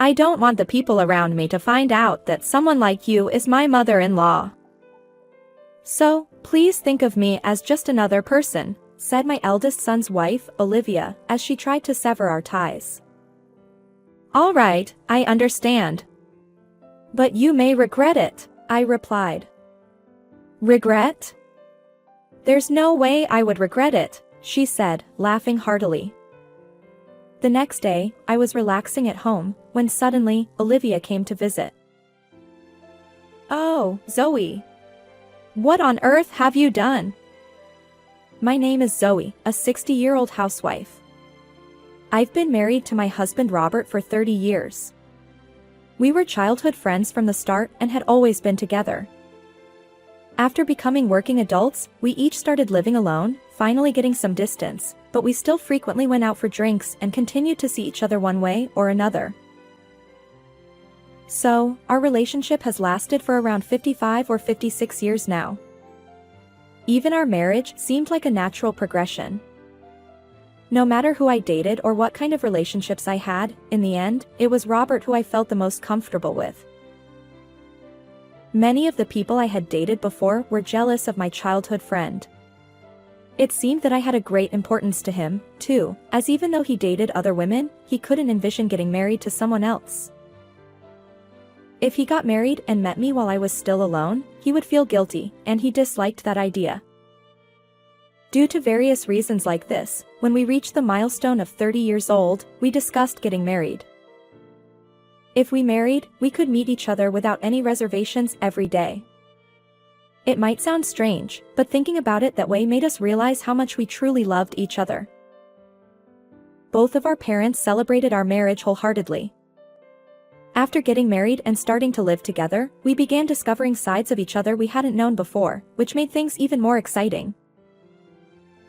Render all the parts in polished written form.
I don't want the people around me to find out that someone like you is my mother-in-law. So, please think of me as just another person, said my eldest son's wife, Olivia, as she tried to sever our ties. All right, I understand. But you may regret it, I replied. Regret? There's no way I would regret it, she said, laughing heartily. The next day, I was relaxing at home, when suddenly, Olivia came to visit. Oh, Zoe. What on earth have you done? My name is Zoe, a 60-year-old housewife. I've been married to my husband Robert for 30 years. We were childhood friends from the start and had always been together. After becoming working adults, we each started living alone, finally getting some distance, but we still frequently went out for drinks and continued to see each other one way or another. So, our relationship has lasted for around 55 or 56 years now. Even our marriage seemed like a natural progression. No matter who I dated or what kind of relationships I had, in the end, it was Robert who I felt the most comfortable with. Many of the people I had dated before were jealous of my childhood friend. It seemed that I had a great importance to him, too, as even though he dated other women, he couldn't envision getting married to someone else. If he got married and met me while I was still alone, he would feel guilty, and he disliked that idea. Due to various reasons like this, when we reached the milestone of 30 years old, we discussed getting married. If we married, we could meet each other without any reservations every day. It might sound strange, but thinking about it that way made us realize how much we truly loved each other. Both of our parents celebrated our marriage wholeheartedly. After getting married and starting to live together, we began discovering sides of each other we hadn't known before, which made things even more exciting.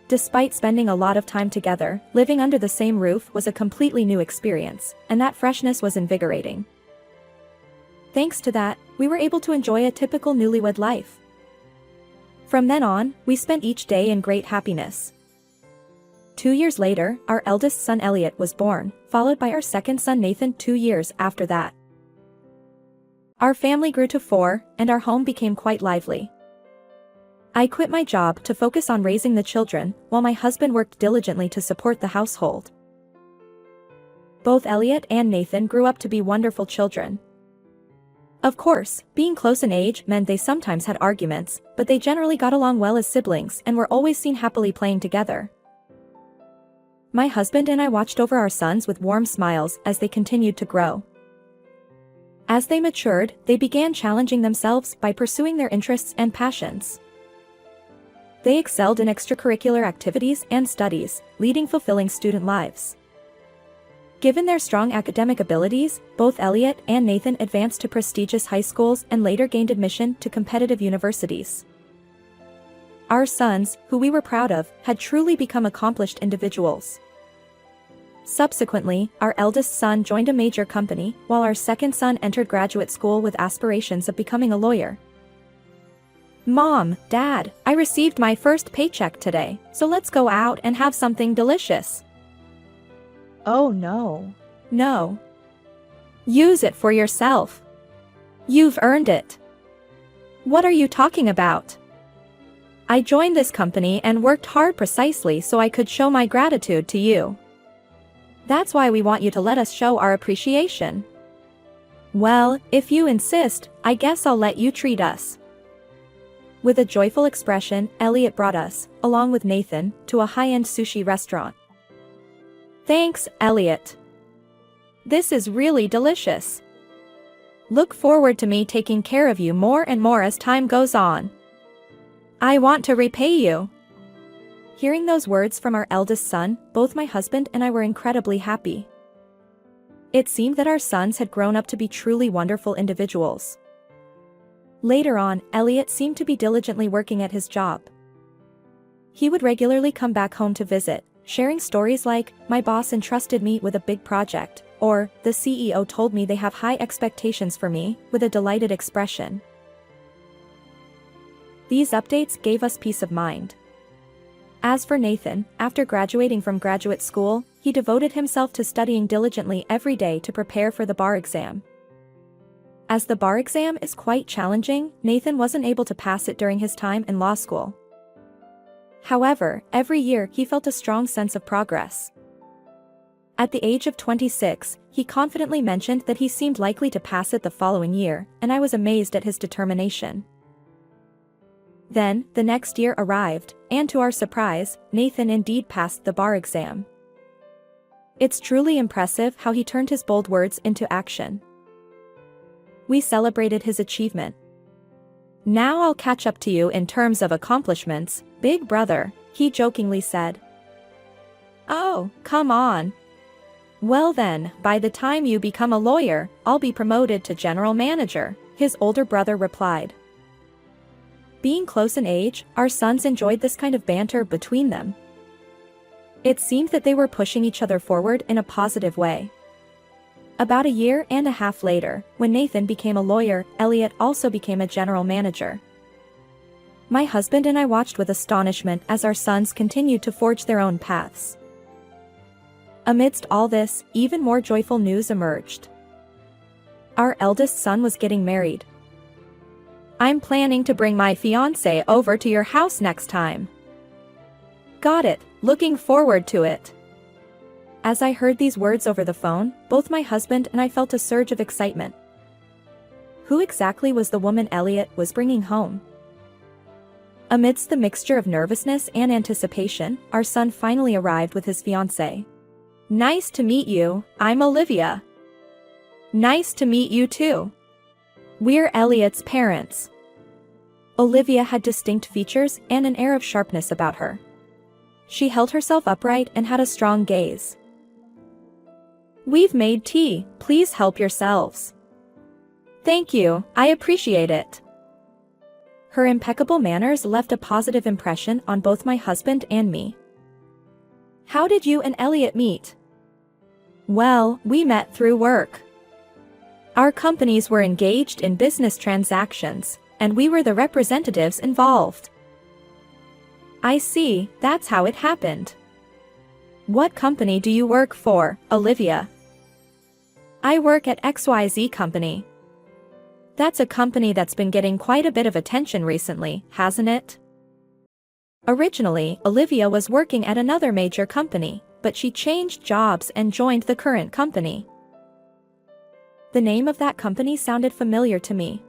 Despite spending a lot of time together, living under the same roof was a completely new experience, and that freshness was invigorating. Thanks to that, we were able to enjoy a typical newlywed life. From then on, we spent each day in great happiness. 2 years later, our eldest son Elliot was born, followed by our second son Nathan 2 years after that. Our family grew to 4, and our home became quite lively. I quit my job to focus on raising the children, while my husband worked diligently to support the household. Both Elliot and Nathan grew up to be wonderful children. Of course, being close in age meant they sometimes had arguments, but they generally got along well as siblings and were always seen happily playing together. My husband and I watched over our sons with warm smiles as they continued to grow. As they matured, they began challenging themselves by pursuing their interests and passions. They excelled in extracurricular activities and studies, leading fulfilling student lives. Given their strong academic abilities, both Elliot and Nathan advanced to prestigious high schools and later gained admission to competitive universities. Our sons, who we were proud of, had truly become accomplished individuals. Subsequently, our eldest son joined a major company, while our second son entered graduate school with aspirations of becoming a lawyer. Mom, Dad, I received my first paycheck today, so let's go out and have something delicious. Oh no. No. Use it for yourself. You've earned it. What are you talking about? I joined this company and worked hard precisely so I could show my gratitude to you. That's why we want you to let us show our appreciation. Well, if you insist, I guess I'll let you treat us. With a joyful expression, Elliot brought us, along with Nathan, to a high-end sushi restaurant. Thanks, Elliot. This is really delicious. Look forward to me taking care of you more and more as time goes on. I want to repay you. Hearing those words from our eldest son, both my husband and I were incredibly happy. It seemed that our sons had grown up to be truly wonderful individuals. Later on, Elliot seemed to be diligently working at his job. He would regularly come back home to visit, sharing stories like, "My boss entrusted me with a big project," or, "The CEO told me they have high expectations for me," with a delighted expression. These updates gave us peace of mind. As for Nathan, after graduating from graduate school, he devoted himself to studying diligently every day to prepare for the bar exam. As the bar exam is quite challenging, Nathan wasn't able to pass it during his time in law school. However, every year he felt a strong sense of progress. At the age of 26, he confidently mentioned that he seemed likely to pass it the following year, and I was amazed at his determination. Then, the next year arrived, and to our surprise, Nathan indeed passed the bar exam. It's truly impressive how he turned his bold words into action. We celebrated his achievement. "Now I'll catch up to you in terms of accomplishments, big brother," he jokingly said. "Oh, come on. Well then, by the time you become a lawyer, I'll be promoted to general manager," his older brother replied. Being close in age, our sons enjoyed this kind of banter between them. It seemed that they were pushing each other forward in a positive way. About a year and a half later, when Nathan became a lawyer, Elliot also became a general manager. My husband and I watched with astonishment as our sons continued to forge their own paths. Amidst all this, even more joyful news emerged. Our eldest son was getting married. "I'm planning to bring my fiancé over to your house next time." "Got it, looking forward to it." As I heard these words over the phone, both my husband and I felt a surge of excitement. Who exactly was the woman Elliot was bringing home? Amidst the mixture of nervousness and anticipation, our son finally arrived with his fiancée. "Nice to meet you, I'm Olivia." "Nice to meet you too. We're Elliot's parents." Olivia had distinct features and an air of sharpness about her. She held herself upright and had a strong gaze. "We've made tea, please help yourselves." "Thank you, I appreciate it." Her impeccable manners left a positive impression on both my husband and me. "How did you and Elliot meet?" "Well, we met through work. Our companies were engaged in business transactions, and we were the representatives involved." "I see, that's how it happened. What company do you work for, Olivia?" "I work at XYZ Company." "That's a company that's been getting quite a bit of attention recently, hasn't it?" Originally, Olivia was working at another major company, but she changed jobs and joined the current company. The name of that company sounded familiar to me.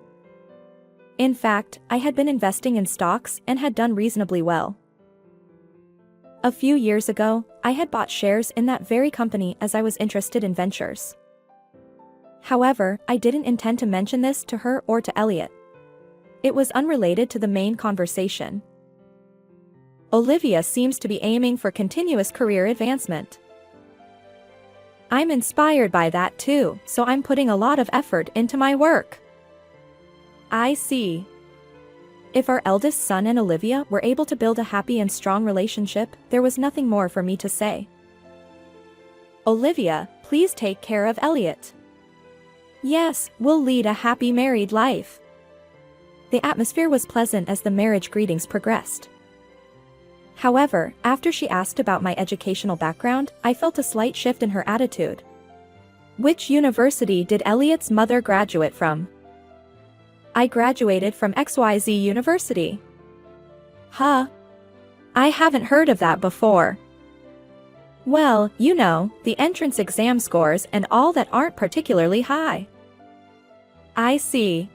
In fact, I had been investing in stocks and had done reasonably well. A few years ago, I had bought shares in that very company as I was interested in ventures. However, I didn't intend to mention this to her or to Elliot. It was unrelated to the main conversation. Olivia seems to be aiming for continuous career advancement. I'm inspired by that too, so I'm putting a lot of effort into my work. I see. If our eldest son and Olivia were able to build a happy and strong relationship, there was nothing more for me to say. Olivia, please take care of Elliot. Yes, we'll lead a happy married life. The atmosphere was pleasant as the marriage greetings progressed. However, after she asked about my educational background, I felt a slight shift in her attitude. Which university did Elliot's mother graduate from? I graduated from XYZ University. Huh? I haven't heard of that before. Well, you know, the entrance exam scores and all that aren't particularly high. I see.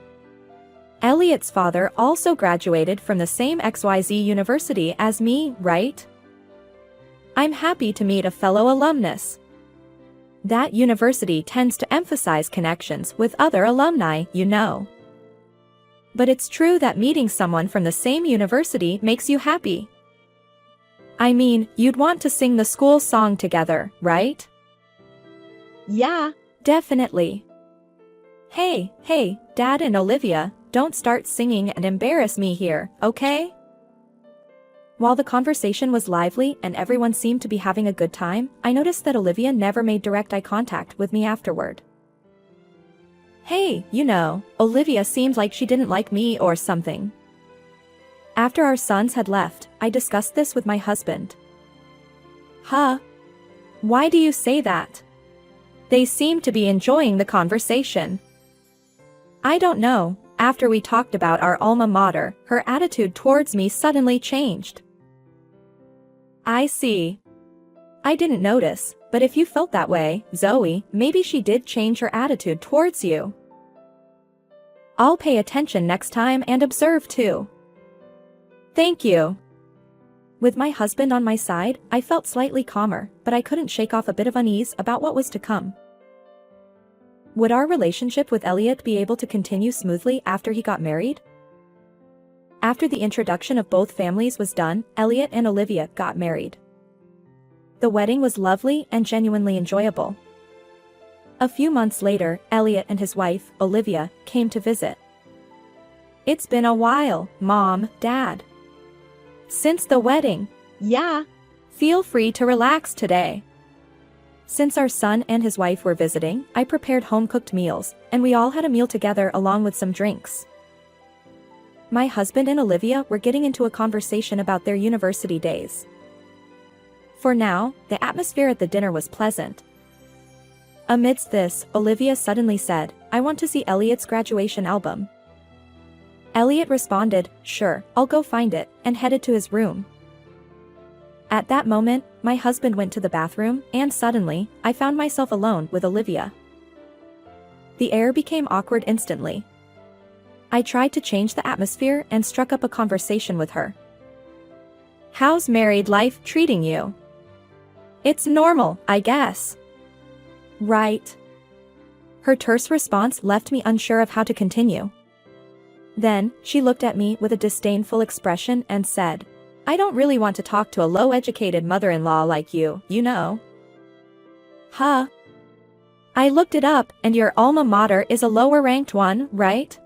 Elliot's father also graduated from the same XYZ University as me, right? I'm happy to meet a fellow alumnus. That university tends to emphasize connections with other alumni, you know. But it's true that meeting someone from the same university makes you happy. I mean, you'd want to sing the school song together, right? Yeah, definitely. Hey, Dad and Olivia, don't start singing and embarrass me here, okay? While the conversation was lively and everyone seemed to be having a good time, I noticed that Olivia never made direct eye contact with me afterward. Hey, you know, Olivia seemed like she didn't like me or something. After our sons had left, I discussed this with my husband. Huh? Why do you say that? They seem to be enjoying the conversation. I don't know, after we talked about our alma mater, her attitude towards me suddenly changed. I see. I didn't notice, but if you felt that way, Zoe, maybe she did change her attitude towards you. I'll pay attention next time and observe too. Thank you. With my husband on my side, I felt slightly calmer, but I couldn't shake off a bit of unease about what was to come. Would our relationship with Elliot be able to continue smoothly after he got married? After the introduction of both families was done, Elliot and Olivia got married. The wedding was lovely and genuinely enjoyable. A few months later, Elliot and his wife, Olivia, came to visit. It's been a while, Mom, Dad. Since the wedding. Yeah. Feel free to relax today. Since our son and his wife were visiting, I prepared home-cooked meals, and we all had a meal together along with some drinks. My husband and Olivia were getting into a conversation about their university days. For now, the atmosphere at the dinner was pleasant. Amidst this, Olivia suddenly said, "I want to see Elliot's graduation album." Elliot responded, "Sure, I'll go find it," and headed to his room. At that moment, my husband went to the bathroom, and suddenly, I found myself alone with Olivia. The air became awkward instantly. I tried to change the atmosphere and struck up a conversation with her. "How's married life treating you?" "It's normal, I guess." "Right." Her terse response left me unsure of how to continue. Then, she looked at me with a disdainful expression and said, "I don't really want to talk to a low-educated mother-in-law like you, you know." Huh? I looked it up, and your alma mater is a lower-ranked one, right?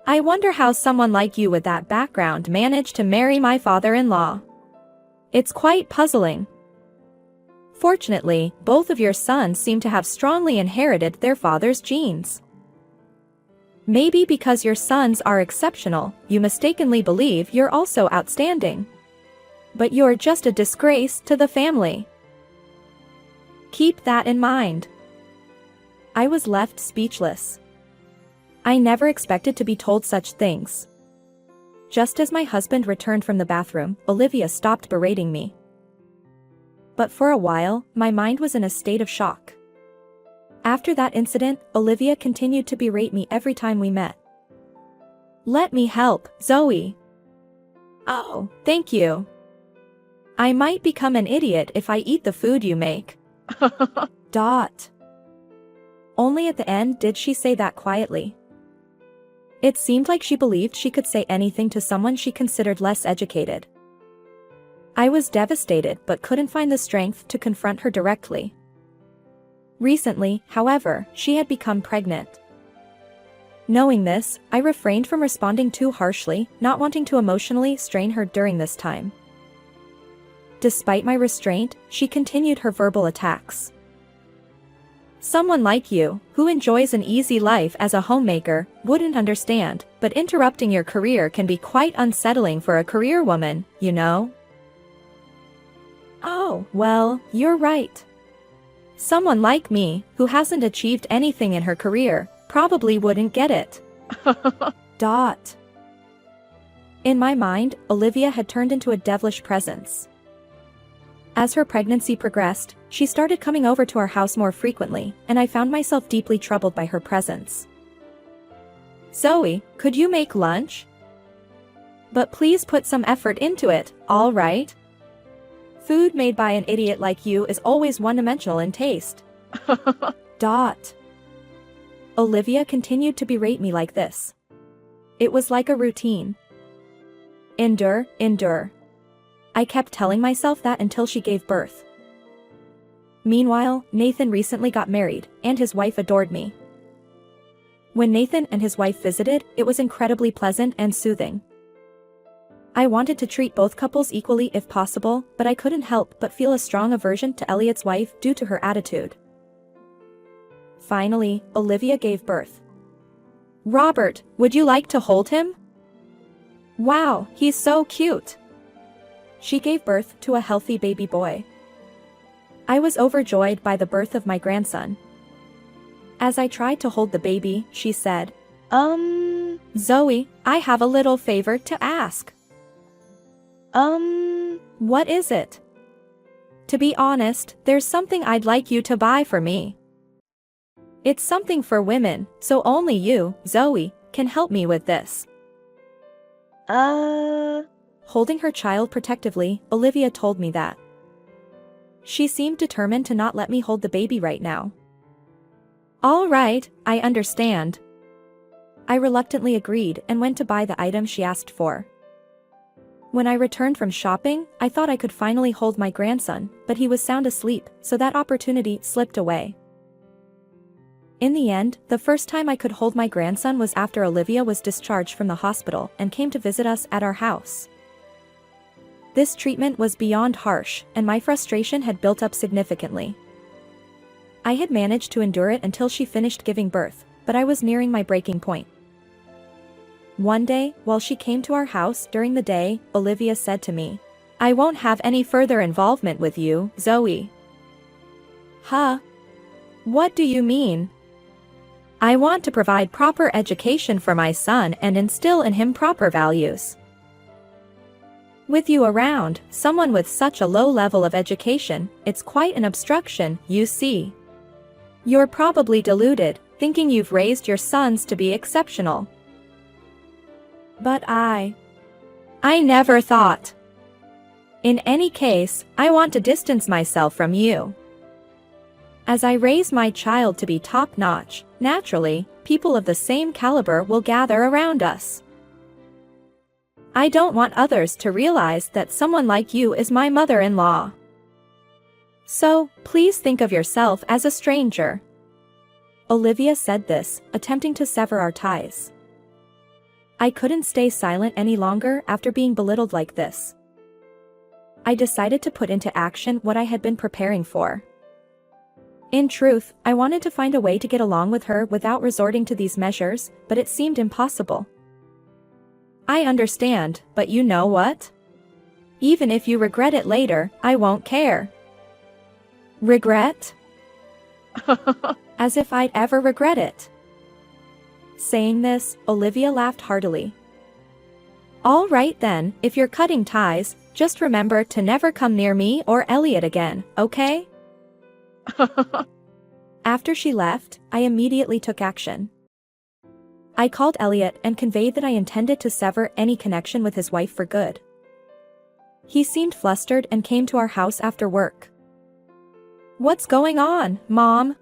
I wonder how someone like you with that background managed to marry my father-in-law. It's quite puzzling. Fortunately, both of your sons seem to have strongly inherited their father's genes. Maybe because your sons are exceptional, you mistakenly believe you're also outstanding. But you're just a disgrace to the family. Keep that in mind. I was left speechless. I never expected to be told such things. Just as my husband returned from the bathroom, Olivia stopped berating me. But for a while, my mind was in a state of shock. After that incident, Olivia continued to berate me every time we met. "Let me help, Zoe." "Oh, thank you. I might become an idiot if I eat the food you make." Dot. Only at the end did she say that quietly. It seemed like she believed she could say anything to someone she considered less educated. I was devastated but couldn't find the strength to confront her directly. Recently, however, she had become pregnant. Knowing this, I refrained from responding too harshly, not wanting to emotionally strain her during this time. Despite my restraint, she continued her verbal attacks. "Someone like you, who enjoys an easy life as a homemaker, wouldn't understand, but interrupting your career can be quite unsettling for a career woman, you know." "Oh, well, you're right. Someone like me, who hasn't achieved anything in her career, probably wouldn't get it." Dot. In my mind, Olivia had turned into a devilish presence. As her pregnancy progressed, she started coming over to our house more frequently, and I found myself deeply troubled by her presence. "Zoe, could you make lunch? But please put some effort into it, all right? Food made by an idiot like you is always one-dimensional in taste." Dot. Olivia continued to berate me like this. It was like a routine. Endure, endure. I kept telling myself that until she gave birth. Meanwhile, Nathan recently got married, and his wife adored me. When Nathan and his wife visited, it was incredibly pleasant and soothing. I wanted to treat both couples equally if possible, but I couldn't help but feel a strong aversion to Elliot's wife due to her attitude. Finally, Olivia gave birth. "Robert, would you like to hold him? Wow, he's so cute." She gave birth to a healthy baby boy. I was overjoyed by the birth of my grandson. As I tried to hold the baby, she said, Zoe, I have a little favor to ask. What is it? To be honest, there's something I'd like you to buy for me. It's something for women, so only you, Zoe, can help me with this. Holding her child protectively, Olivia told me that. She seemed determined to not let me hold the baby right now. All right, I understand. I reluctantly agreed and went to buy the item she asked for. When I returned from shopping, I thought I could finally hold my grandson, but he was sound asleep, so that opportunity slipped away. In the end, the first time I could hold my grandson was after Olivia was discharged from the hospital and came to visit us at our house. This treatment was beyond harsh, and my frustration had built up significantly. I had managed to endure it until she finished giving birth, but I was nearing my breaking point. One day, while she came to our house during the day, Olivia said to me, I won't have any further involvement with you, Zoe. Huh? What do you mean? I want to provide proper education for my son and instill in him proper values. With you around, someone with such a low level of education, it's quite an obstruction, you see. You're probably deluded, thinking you've raised your sons to be exceptional. But I never thought. In any case, I want to distance myself from you. As I raise my child to be top-notch, naturally, people of the same caliber will gather around us. I don't want others to realize that someone like you is my mother-in-law. So, please think of yourself as a stranger. Olivia said this, attempting to sever our ties. I couldn't stay silent any longer after being belittled like this. I decided to put into action what I had been preparing for. In truth, I wanted to find a way to get along with her without resorting to these measures, but it seemed impossible. I understand, but you know what? Even if you regret it later, I won't care. Regret? As if I'd ever regret it. Saying this, Olivia laughed heartily. All right then, if you're cutting ties, just remember to never come near me or Elliot again, okay? After she left, I immediately took action. I called Elliot and conveyed that I intended to sever any connection with his wife for good. He seemed flustered and came to our house after work. What's going on, Mom?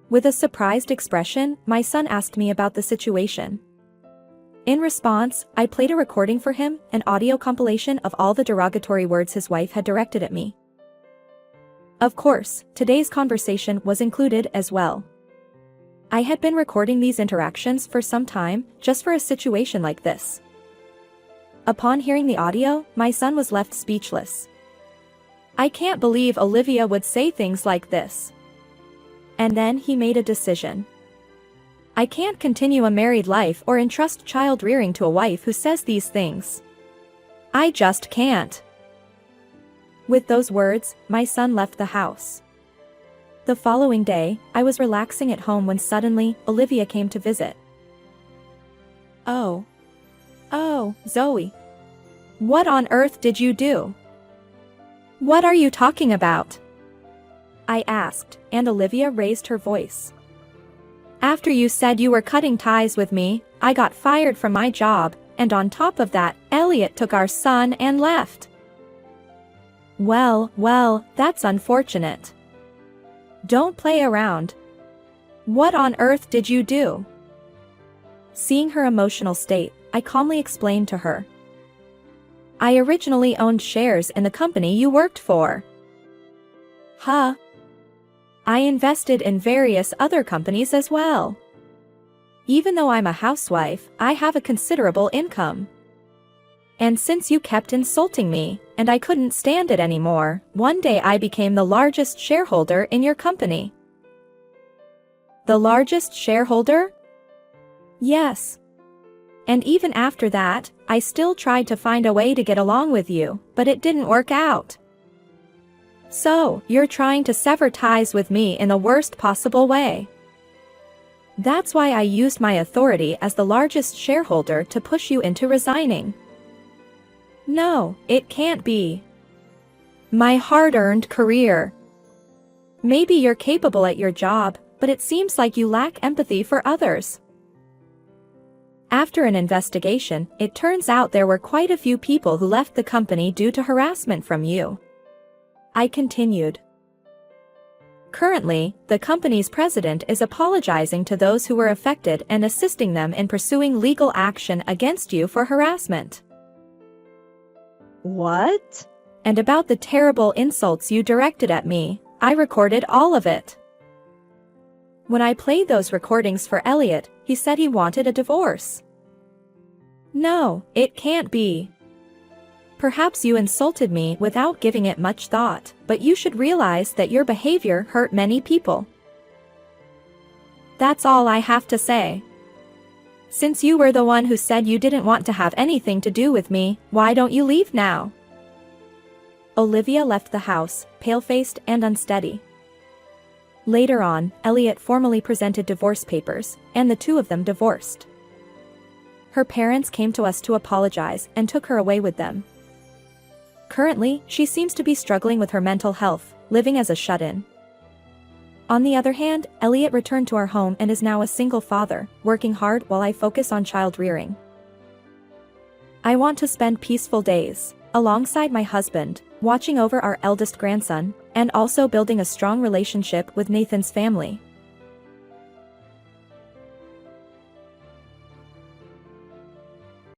With a surprised expression, my son asked me about the situation. In response, I played a recording for him, an audio compilation of all the derogatory words his wife had directed at me. Of course, today's conversation was included as well. I had been recording these interactions for some time, just for a situation like this. Upon hearing the audio, my son was left speechless. I can't believe Olivia would say things like this. And then he made a decision. I can't continue a married life or entrust child rearing to a wife who says these things. I just can't. With those words, my son left the house. The following day, I was relaxing at home when suddenly, Olivia came to visit. Oh, Zoe. What on earth did you do? What are you talking about? I asked, and Olivia raised her voice. After you said you were cutting ties with me, I got fired from my job, and on top of that, Elliot took our son and left. Well, that's unfortunate. Don't play around. What on earth did you do? Seeing her emotional state, I calmly explained to her. I originally owned shares in the company you worked for. Huh? I invested in various other companies as well. Even though I'm a housewife, I have a considerable income. And since you kept insulting me, and I couldn't stand it anymore, one day I became the largest shareholder in your company. The largest shareholder? Yes. And even after that, I still tried to find a way to get along with you, but it didn't work out. So, you're trying to sever ties with me in the worst possible way. That's why I used my authority as the largest shareholder to push you into resigning. No, it can't be. My hard-earned career. Maybe you're capable at your job, but it seems like you lack empathy for others. After an investigation, it turns out there were quite a few people who left the company due to harassment from you. I continued. Currently, the company's president is apologizing to those who were affected and assisting them in pursuing legal action against you for harassment. What? And about the terrible insults you directed at me, I recorded all of it. When I played those recordings for Elliot, he said he wanted a divorce. No, it can't be. Perhaps you insulted me without giving it much thought, but you should realize that your behavior hurt many people. That's all I have to say. Since you were the one who said you didn't want to have anything to do with me, why don't you leave now? Olivia left the house, pale-faced and unsteady. Later on, Elliot formally presented divorce papers, and the two of them divorced. Her parents came to us to apologize and took her away with them. Currently, she seems to be struggling with her mental health, living as a shut-in. On the other hand, Elliot returned to our home and is now a single father, working hard while I focus on child rearing. I want to spend peaceful days, alongside my husband, watching over our eldest grandson, and also building a strong relationship with Nathan's family.